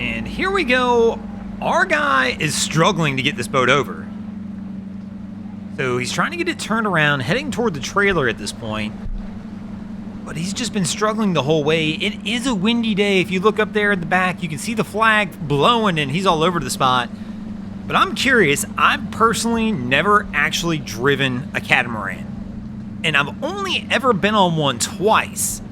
And here we go. Our guy is struggling to get this boat over. So he's trying to get it turned around, heading toward the trailer at this point. But he's just been struggling the whole way. It is a windy day. If you look up there at the back, you can see the flag blowing and he's all over the spot. But I'm curious. I've personally never actually driven a catamaran. And I've only ever been on one twice.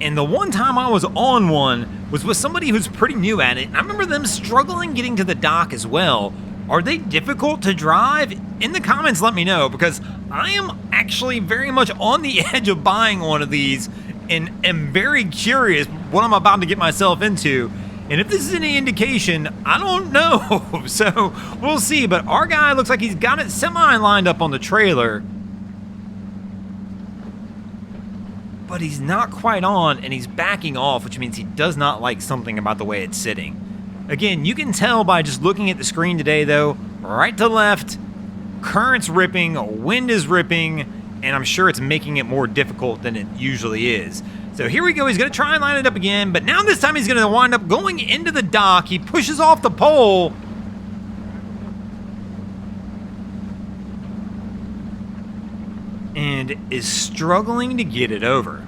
And the one time I was on one was with somebody who's pretty new at it. And I remember them struggling getting to the dock as well. Are they difficult to drive? In the comments, let me know, because I am actually very much on the edge of buying one of these and am very curious what I'm about to get myself into. And if this is any indication, I don't know. So we'll see. But our guy looks like he's got it semi lined up on the trailer. But he's not quite on, and he's backing off, which means he does not like something about the way it's sitting. Again, you can tell by just looking at the screen today, though, right to left, current's ripping, wind is ripping, and I'm sure it's making it more difficult than it usually is. So here we go. He's going to try and line it up again, but now this time he's going to wind up going into the dock. He pushes off the pole. And is struggling to get it over.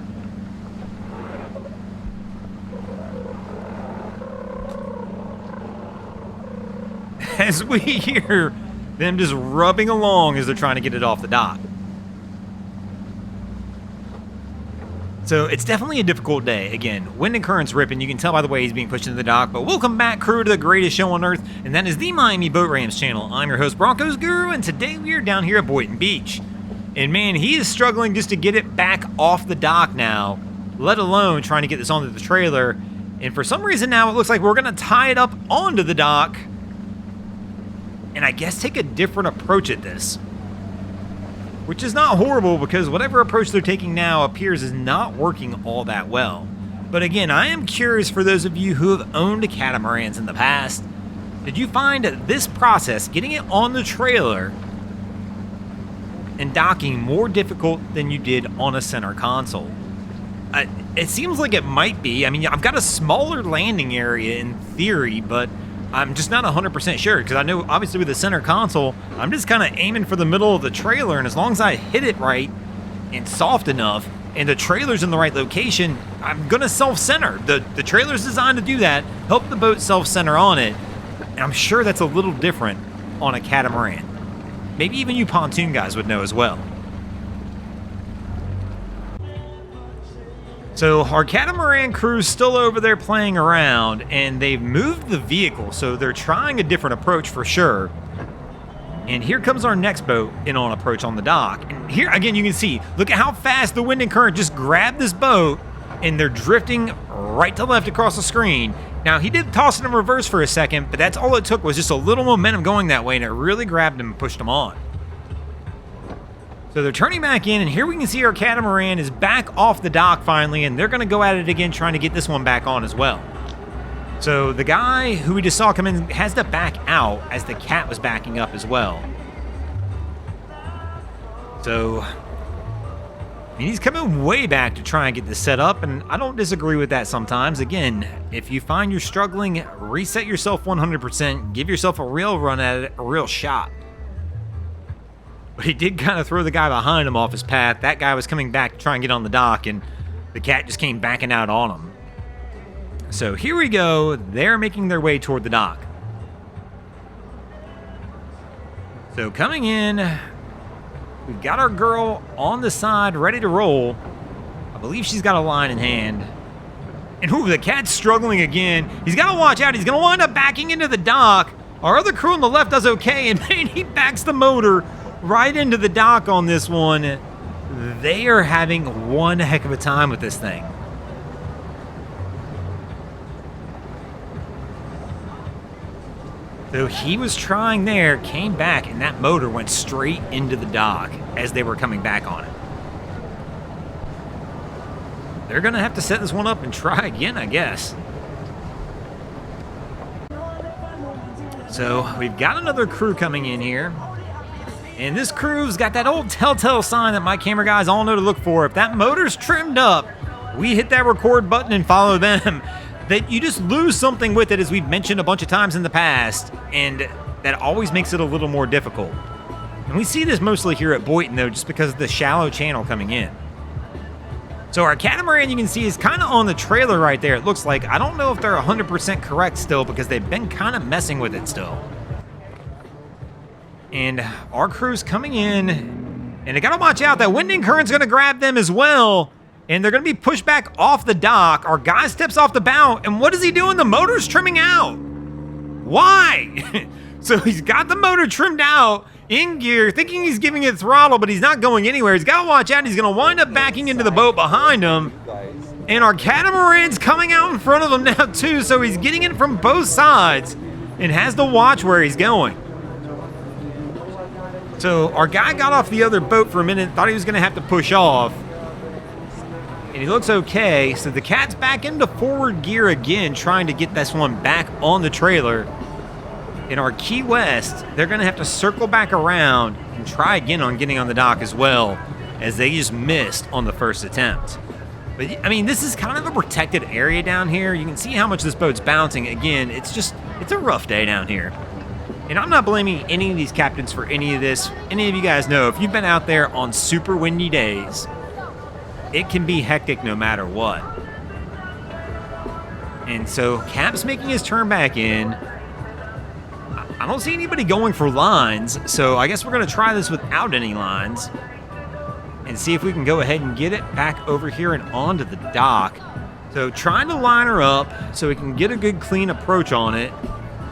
As we hear them just rubbing along as they're trying to get it off the dock. So it's definitely a difficult day. Again, wind and current's ripping. You can tell by the way he's being pushed into the dock. But welcome back, crew, to the greatest show on earth, and that is the Miami Boat Rams channel. I'm your host, Broncos Guru, and today we are down here at Boynton Beach. And man, he is struggling just to get it back off the dock now, let alone trying to get this onto the trailer. And for some reason now it looks like we're going to tie it up onto the dock and I guess take a different approach at this. Which is not horrible, because whatever approach they're taking now appears is not working all that well. But again, I am curious for those of you who have owned catamarans in the past. Did you find this process, getting it on the trailer and docking, more difficult than you did on a center console? It seems like it might be. I mean, I've got a smaller landing area in theory, but I'm just not 100% sure, because I know obviously with the center console, I'm just kind of aiming for the middle of the trailer, and as long as I hit it right and soft enough and the trailer's in the right location, I'm going to self-center. The trailer's designed to do that, help the boat self-center on it, and I'm sure that's a little different on a catamaran. Maybe even you pontoon guys would know as well. So our catamaran crew's still over there playing around, and they've moved the vehicle, so they're trying a different approach for sure. And here comes our next boat in on approach on the dock. And here again you can see, look at how fast the wind and current just grabbed this boat, and they're drifting right to left across the screen. Now, he did toss it in reverse for a second, but that's all it took was just a little momentum going that way, and it really grabbed him and pushed him on. So they're turning back in, and here we can see our catamaran is back off the dock finally, and they're going to go at it again, trying to get this one back on as well. So the guy who we just saw come in has to back out as the cat was backing up as well. So I mean, he's coming way back to try and get this set up, and I don't disagree with that sometimes. Again, if you find you're struggling, reset yourself 100%, give yourself a real run at it, a real shot. But he did kind of throw the guy behind him off his path. That guy was coming back to try and get on the dock, and the cat just came backing out on him. So here we go. They're making their way toward the dock. So coming in, we've got our girl on the side ready to roll. I believe she's got a line in hand. And ooh, the cat's struggling again. He's got to watch out. He's going to wind up backing into the dock. Our other crew on the left does okay, and man, he backs the motor right into the dock on this one. They are having one heck of a time with this thing. So he was trying there, came back, and that motor went straight into the dock as they were coming back on it. They're going to have to set this one up and try again, I guess. So we've got another crew coming in here. And this crew's got that old telltale sign that my camera guys all know to look for. If that motor's trimmed up, we hit that record button and follow them. that you just lose something with it, as we've mentioned a bunch of times in the past, and that always makes it a little more difficult. And we see this mostly here at Boynton, though, just because of the shallow channel coming in. So our catamaran, you can see, is kind of on the trailer right there, it looks like. I don't know if they're 100% correct still, because they've been kind of messing with it still. And our crew's coming in, and they gotta watch out. That wind and current's gonna grab them as well, and they're gonna be pushed back off the dock. Our guy steps off the bow, and what is he doing? The motor's trimming out. Why? So he's got the motor trimmed out, in gear, thinking he's giving it throttle, but he's not going anywhere. He's got to watch out. He's going to wind up backing into the boat behind him. And our catamaran's coming out in front of him now, too, so he's getting it from both sides and has to watch where he's going. So our guy got off the other boat for a minute, thought he was going to have to push off. And he looks okay, so the cat's back into forward gear again, trying to get this one back on the trailer. In our Key West, they're going to have to circle back around and try again on getting on the dock as well, as they just missed on the first attempt. But, I mean, this is kind of a protected area down here. You can see how much this boat's bouncing. Again, it's a rough day down here. And I'm not blaming any of these captains for any of this. Any of you guys know, if you've been out there on super windy days, it can be hectic no matter what. And so Cap's making his turn back in. I don't see anybody going for lines, so I guess we're going to try this without any lines and see if we can go ahead and get it back over here and onto the dock. So trying to line her up so we can get a good clean approach on it.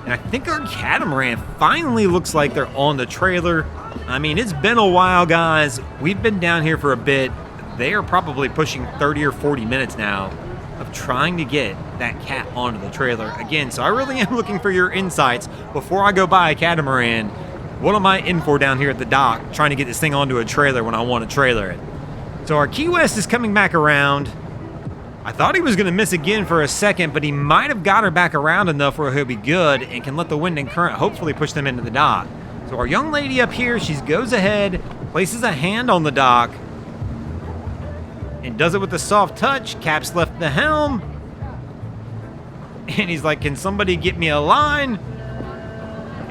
And I think our catamaran finally looks like they're on the trailer. I mean, it's been a while, guys. We've been down here for a bit. They are probably pushing 30 or 40 minutes now of trying to get that cat onto the trailer again. So I really am looking for your insights before I go buy a catamaran. What am I in for down here at the dock trying to get this thing onto a trailer when I want to trailer it? So our Key West is coming back around. I thought he was going to miss again for a second, but he might have got her back around enough where he'll be good and can let the wind and current hopefully push them into the dock. So our young lady up here, she goes ahead, places a hand on the dock, and does it with a soft touch. Cap's left the helm. And he's like, can somebody get me a line?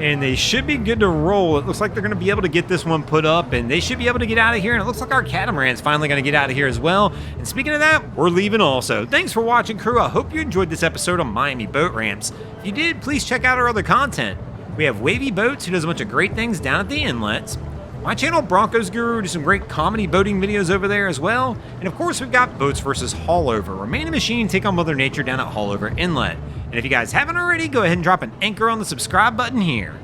And they should be good to roll. It looks like they're going to be able to get this one put up, and they should be able to get out of here. And it looks like our catamaran's finally going to get out of here as well. And speaking of that, we're leaving also. Thanks for watching, crew. I hope you enjoyed this episode on Miami Boat Ramps. If you did, please check out our other content. We have Wavy Boats, who does a bunch of great things down at the inlets. My channel, Broncos Guru, does some great comedy boating videos over there as well. And of course, we've got Boats vs. Haulover, where man and machine take on Mother Nature down at Haulover Inlet. And if you guys haven't already, go ahead and drop an anchor on the subscribe button here.